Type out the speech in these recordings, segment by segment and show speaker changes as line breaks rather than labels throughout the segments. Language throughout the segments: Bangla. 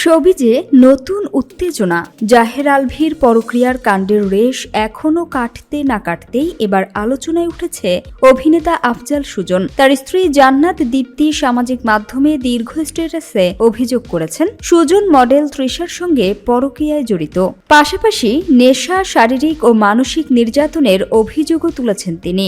শোবিজে নতুন উত্তেজনা। জাহের আলভীর পরক্রিয়ার কাণ্ডের রেশ এখনো কাটতে না কাটতেই এবার আলোচনায় উঠেছে অভিনেতা আফজাল সুজন। তার স্ত্রী জান্নাত দীপ্তি সামাজিক মাধ্যমে দীর্ঘ স্ট্যাটাসে অভিযোগ করেছেন সুজন মডেল তৃষার সঙ্গে পরক্রিয়ায় জড়িত। পাশাপাশি নেশা, শারীরিক ও মানসিক নির্যাতনের অভিযোগও তুলেছেন তিনি।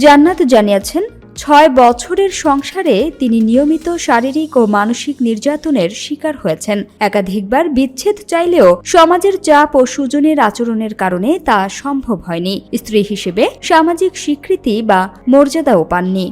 জান্নাত জানিয়েছেন ৬ বছরের সংসারে তিনি নিয়মিত শারীরিক ও মানসিক নির্যাতনের শিকার হয়েছেন। একাধিকবার বিচ্ছেদ চাইলেও সমাজের চাপ ও সুজনের আচরণের কারণে তা সম্ভব হয়নি। স্ত্রী হিসেবে সামাজিক স্বীকৃতি বা মর্যাদাও পাননি।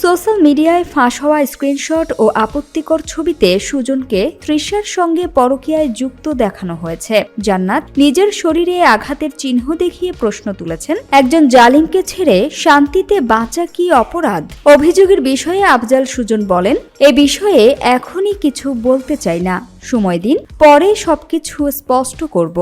সোশ্যাল মিডিয়ায় ফাঁস হওয়া স্ক্রিনশট ও আপত্তিকর ছবিতে সুজনকে তৃষার সঙ্গে পরকীয়ায় যুক্ত দেখানো হয়েছে। জান্নাত নিজের শরীরে আঘাতের চিহ্ন দেখিয়ে প্রশ্ন তুলেছেন, একজন জালিমকে ছেড়ে শান্তিতে বাঁচা কি অপরাধ? অভিযোগের বিষয়ে আফজাল সুজন বলেন, এ বিষয়ে এখনই কিছু বলতে চাই না, সময় দিন, পরে সবকিছু স্পষ্ট করব।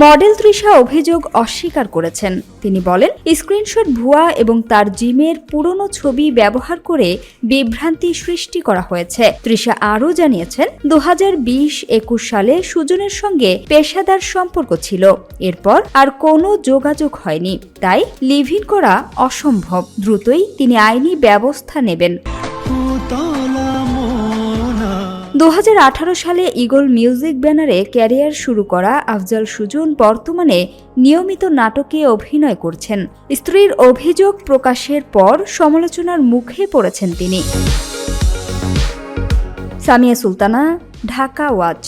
মডেল তৃষা অভিযোগ অস্বীকার করেছেন। তিনি বলেন, স্ক্রিনশট ভুয়া এবং তার জিমের পুরনো ছবি ব্যবহার করে বিভ্রান্তি সৃষ্টি করা হয়েছে। তৃষা আরও জানিয়েছেন 2020-21 সালে সুজনের সঙ্গে পেশাদার সম্পর্ক ছিল, এরপর আর কোনো যোগাযোগ হয়নি, তাই লিভ ইন করা অসম্ভব। দ্রুতই তিনি আইনি ব্যবস্থা নেবেন। 2018 সালে ঈগল মিউজিক ব্যানারে ক্যারিয়ার শুরু করা আফজাল সুজন বর্তমানে নিয়মিত নাটকে অভিনয় করছেন। স্ত্রীর অভিযোগ প্রকাশের পর সমালোচনার মুখে পড়েছেন তিনি। সামিয়া সুলতানা, ঢাকা ওয়াচ।